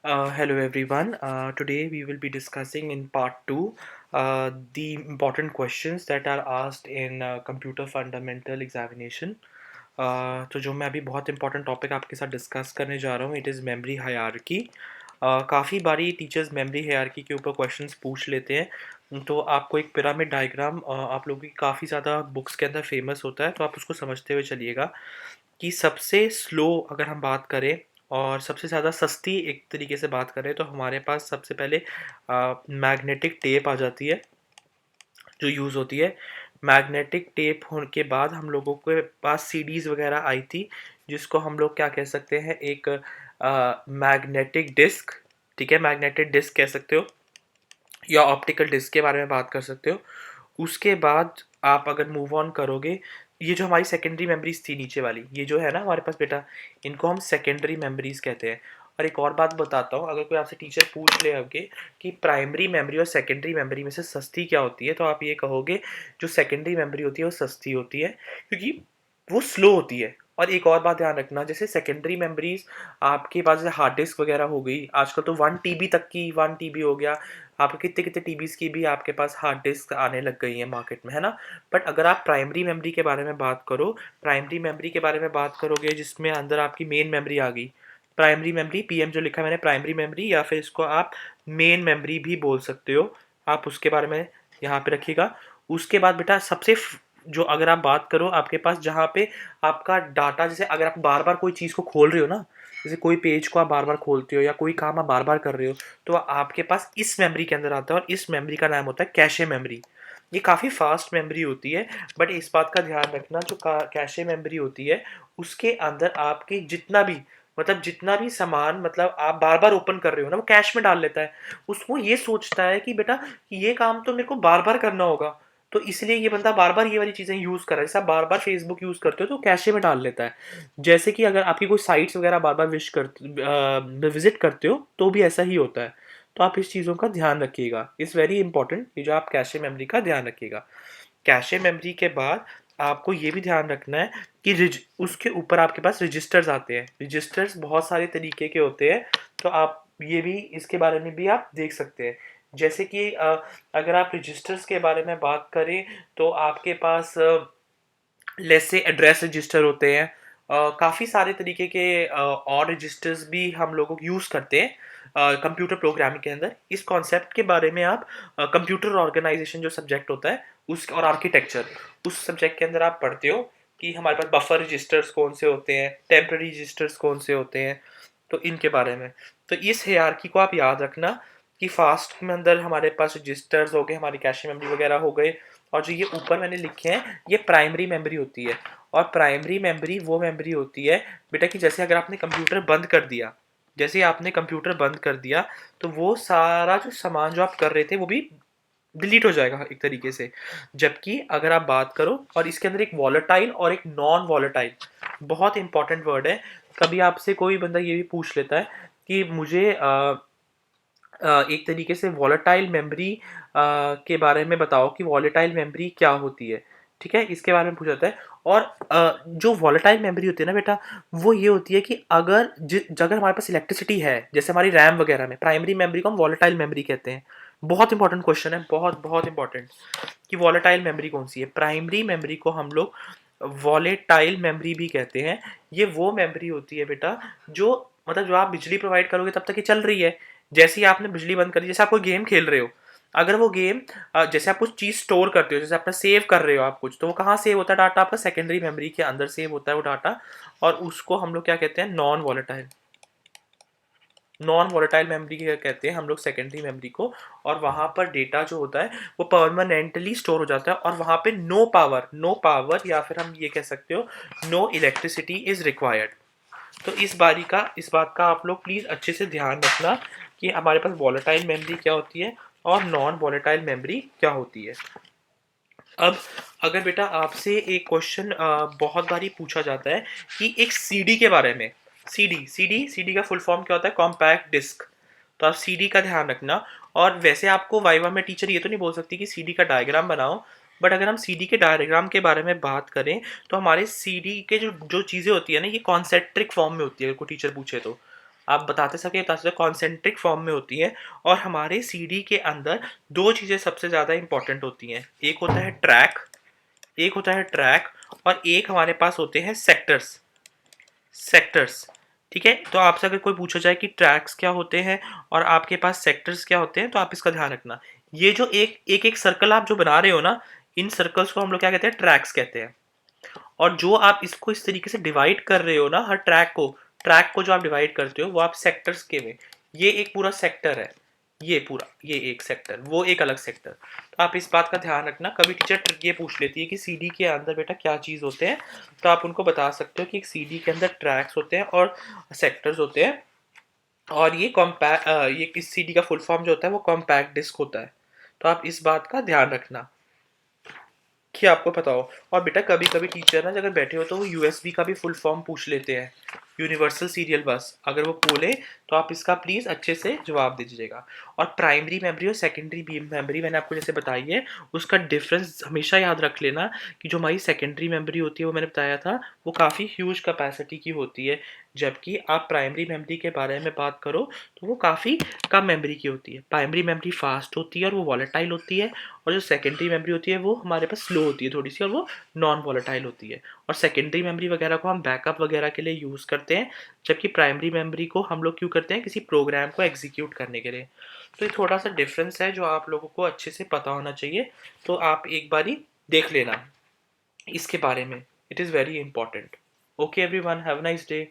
Hello everyone. Today we will be discussing in part 2 the important questions that are asked in computer fundamental examination. तो जो मैं अभी बहुत important topic आपके साथ डिस्कस करने जा रहा हूँ इट इज़ मेमोरी हायरार्की। काफ़ी बारी टीचर्स मेमोरी हायरार्की के ऊपर क्वेश्चंस पूछ लेते हैं। तो आपको एक पिरामिड डायग्राम आप लोगों की काफ़ी ज़्यादा बुक्स के अंदर फेमस होता है, तो आप उसको समझते हुए चलिएगा कि सबसे स्लो अगर हम बात करें और सबसे ज़्यादा सस्ती एक तरीके से बात करें तो हमारे पास सबसे पहले मैग्नेटिक टेप आ जाती है जो यूज़ होती है। मैग्नेटिक टेप होने के बाद हम लोगों के पास सीडीज़ वगैरह आई थी, जिसको हम लोग क्या कह सकते हैं, एक मैग्नेटिक डिस्क। ठीक है, मैग्नेटिक डिस्क कह सकते हो या ऑप्टिकल डिस्क के बारे में बात कर सकते हो। उसके बाद आप अगर मूव ऑन करोगे, ये जो हमारी सेकेंडरी मेमोरीज थी नीचे वाली, ये जो है ना हमारे पास बेटा, इनको हम सेकेंडरी मेमोरीज कहते हैं। और एक और बात बताता हूँ, अगर कोई आपसे टीचर पूछ ले आगे कि प्राइमरी मेमोरी और सेकेंडरी मेमोरी में से सस्ती क्या होती है, तो आप ये कहोगे जो सेकेंडरी मेमोरी होती है वो सस्ती होती है, क्योंकि वो स्लो होती है। और एक और बात ध्यान रखना, जैसे सेकेंडरी मेमोरीज आपके पास जैसे हार्ड डिस्क वगैरह हो गई, आजकल तो 1 TB तक की 1 TB हो गया, आपके कितने कितने टीबीज की भी आपके पास हार्ड डिस्क आने लग गई है मार्केट में, है ना। बट अगर आप प्राइमरी मेमोरी के बारे में बात करो, प्राइमरी मेमोरी के बारे में बात करोगे जिसमें अंदर आपकी मेन मेमोरी आ गई, प्राइमरी मेमोरी पीएम जो लिखा है मैंने प्राइमरी मेमोरी, या फिर इसको आप मेन मेमोरी भी बोल सकते हो, आप उसके बारे में यहाँ पे रखिएगा। उसके बाद बेटा जो अगर आप बात करो आपके पास जहाँ पे आपका डाटा, जैसे अगर आप बार बार कोई चीज़ को खोल रहे हो ना, जैसे कोई पेज को आप बार बार खोलते हो या कोई काम आप बार बार कर रहे हो, तो आपके पास इस मेमोरी के अंदर आता है और इस मेमोरी का नाम होता है कैशे मेमोरी। ये काफ़ी फास्ट मेमोरी होती है, बट इस बात का ध्यान रखना, जो कैशे मेमोरी होती है उसके अंदर आपके जितना भी सामान मतलब आप बार बार ओपन कर रहे हो ना, वो कैश में डाल लेता है। उसको ये सोचता है कि बेटा ये काम तो मेरे को बार बार करना होगा, तो इसलिए ये बंदा बार बार ये वाली चीज़ें यूज़ कर रहा है। जैसे आप बार बार फेसबुक यूज़ करते हो तो कैशे में डाल लेता है। जैसे कि अगर आपकी कोई साइट्स वगैरह बार बार विजिट करते हो तो भी ऐसा ही होता है। तो आप इस चीज़ों का ध्यान रखिएगा, इट्स वेरी इंपॉर्टेंट, ये जो आप कैशे मेमोरी का ध्यान रखिएगा। कैशे मेमोरी के बाद आपको ये भी ध्यान रखना है कि उसके ऊपर आपके पास रजिस्टर्स आते हैं। रजिस्टर्स बहुत सारे तरीके के होते हैं, तो आप ये भी इसके बारे में भी आप देख सकते हैं। जैसे कि अगर आप रजिस्टर्स के बारे में बात करें तो आपके पास लेट्स से एड्रेस रजिस्टर होते हैं, काफ़ी सारे तरीके के और रजिस्टर्स भी हम लोग यूज़ करते हैं कंप्यूटर प्रोग्रामिंग के अंदर। इस कॉन्सेप्ट के बारे में आप कंप्यूटर ऑर्गेनाइजेशन जो सब्जेक्ट होता है उस और आर्किटेक्चर, उस सब्जेक्ट के अंदर आप पढ़ते हो कि हमारे पास बफर रजिस्टर्स कौन से होते हैं, टेम्पररी रजिस्टर्स कौन से होते हैं, तो इनके बारे में। तो इस हायरार्की को आप याद रखना कि फास्ट में अंदर हमारे पास रजिस्टर्स हो गए, हमारी कैशे मेमोरी वगैरह हो गए, और जो ये ऊपर मैंने लिखे हैं ये प्राइमरी मेमोरी होती है। और प्राइमरी मेमोरी वो मेमोरी होती है बेटा कि जैसे अगर आपने कंप्यूटर बंद कर दिया, जैसे ही आपने कंप्यूटर बंद कर दिया तो वो सारा जो सामान जो आप कर रहे थे वो भी डिलीट हो जाएगा एक तरीके से। जबकि अगर आप बात करो, और इसके अंदर एक वॉलेटाइल और एक नॉन वॉलेटाइल, बहुत इंपॉर्टेंट वर्ड है। कभी आपसे कोई बंदा ये भी पूछ लेता है कि मुझे एक तरीके से वॉलेटाइल मेमोरी के बारे में बताओ कि वॉलेटाइल मेमोरी क्या होती है। ठीक है, इसके बारे में पूछा जाता है। और जो वॉलेटाइल मेमोरी होती है ना बेटा, वो ये होती है कि अगर हमारे पास इलेक्ट्रिसिटी है, जैसे हमारी रैम वगैरह में, प्राइमरी मेमोरी को हम वॉलेटाइल मेमोरी कहते हैं। बहुत इंपॉर्टेंट क्वेश्चन है, बहुत बहुत इंपॉर्टेंट, कि वॉलेटाइल मेमोरी कौन सी है। प्राइमरी मेमोरी को हम लोग वॉलेटाइल मेमोरी भी कहते हैं। ये वो मेमोरी होती है बेटा जो जो आप बिजली प्रोवाइड करोगे तब तक ये चल रही है। जैसे ही आपने बिजली बंद कर दी, जैसे आप कोई गेम खेल रहे हो, अगर वो गेम जैसे आप कुछ चीज़ स्टोर करते हो, जैसे अपना सेव कर रहे हो आप कुछ, तो वो कहाँ सेव होता है डाटा, आपका सेकेंडरी मेमोरी के अंदर सेव होता है वो डाटा। और उसको हम लोग क्या कहते हैं, नॉन वॉलेटाइल मेमोरी कहते हैं हम लोग सेकेंडरी मेमोरी को। और वहाँ पर डेटा जो होता है वो परमानेंटली स्टोर हो जाता है, और वहाँ पे नो पावर या फिर हम ये कह सकते हो नो इलेक्ट्रिसिटी इज रिक्वायर्ड। तो इस बात का आप लोग प्लीज़ अच्छे से ध्यान रखना कि हमारे पास वॉलेटाइल मेमोरी क्या होती है और नॉन वॉलेटाइल मेमोरी क्या होती है। अब अगर बेटा आपसे एक क्वेश्चन बहुत बारी पूछा जाता है कि एक सीडी के बारे में, सीडी का फुल फॉर्म क्या होता है, कॉम्पैक्ट डिस्क। तो आप सीडी का ध्यान रखना। और वैसे आपको वाइवा में टीचर ये तो नहीं बोल सकती कि सीडी का डायग्राम बनाओ, बट अगर हम सीडी के डायग्राम के बारे में बात करें तो हमारे सीडी के जो जो चीज़ें होती है ना, ये कॉन्सेंट्रिक फॉर्म में होती है, अगर कोई टीचर पूछे तो। आप बताते सकते कॉन्सेंट्रिक फॉर्म में होती हैं। और हमारे सीडी के अंदर दो चीज़ें सबसे ज़्यादा इंपॉर्टेंट होती हैं, एक होता है ट्रैक और एक हमारे पास होते हैं सेक्टर्स। ठीक है, तो आपसे अगर कोई पूछा जाए कि ट्रैक्स क्या होते हैं और आपके पास सेक्टर्स क्या होते हैं, तो आप इसका ध्यान रखना। ये जो एक एक एक सर्कल आप जो बना रहे हो ना, इन सर्कल्स को हम लोग क्या कहते हैं, ट्रैक्स कहते हैं। और जो आप इसको इस तरीके से डिवाइड कर रहे हो ना, हर ट्रैक को जो आप डिवाइड करते हो वो आप सेक्टर्स के में, ये एक पूरा सेक्टर है, ये एक सेक्टर, वो एक अलग सेक्टर। तो आप इस बात का ध्यान रखना, कभी टीचर ये पूछ लेती है कि सीडी के अंदर बेटा क्या चीज़ होते हैं, तो आप उनको बता सकते हो कि एक सीडी के अंदर ट्रैक्स होते हैं और सेक्टर्स होते हैं। और ये किस सीडी का फुल फॉर्म जो होता है वो कॉम्पैक्ट डिस्क होता है। तो आप इस बात का ध्यान रखना कि आपको पता हो। और बेटा कभी कभी टीचर ना अगर बैठे हो तो वो यूएसबी का भी फुल फॉर्म पूछ लेते हैं, यूनिवर्सल सीरियल बस, अगर वो बोले तो आप इसका प्लीज़ अच्छे से जवाब दीजिएगा। और प्राइमरी मेमोरी और सेकेंडरी मेमोरी मैंने आपको जैसे बताई है, उसका डिफरेंस हमेशा याद रख लेना कि जो हमारी सेकेंडरी मेमोरी होती है वो मैंने बताया था वो काफ़ी ह्यूज कैपेसिटी की होती है, जबकि आप प्राइमरी मेमोरी के बारे में बात करो तो वो काफ़ी कम मेमोरी की होती है। प्राइमरी मेमोरी फास्ट होती है और वो वॉलेटाइल होती है, और जो सेकेंडरी मेमोरी होती है वो हमारे पास स्लो होती है थोड़ी सी, और वो नॉन वॉलेटाइल होती है। और सेकेंडरी मेमोरी वगैरह को हम बैकअप वगैरह के लिए यूज़ करते हैं, जबकि प्राइमरी मेमोरी को हम लोग क्यों करते हैं, किसी प्रोग्राम को एग्जीक्यूट करने के लिए। तो ये थोड़ा सा डिफरेंस है जो आप लोगों को अच्छे से पता होना चाहिए। तो आप एक बारी देख लेना इसके बारे में, it is very important. Okay everyone, have a nice day.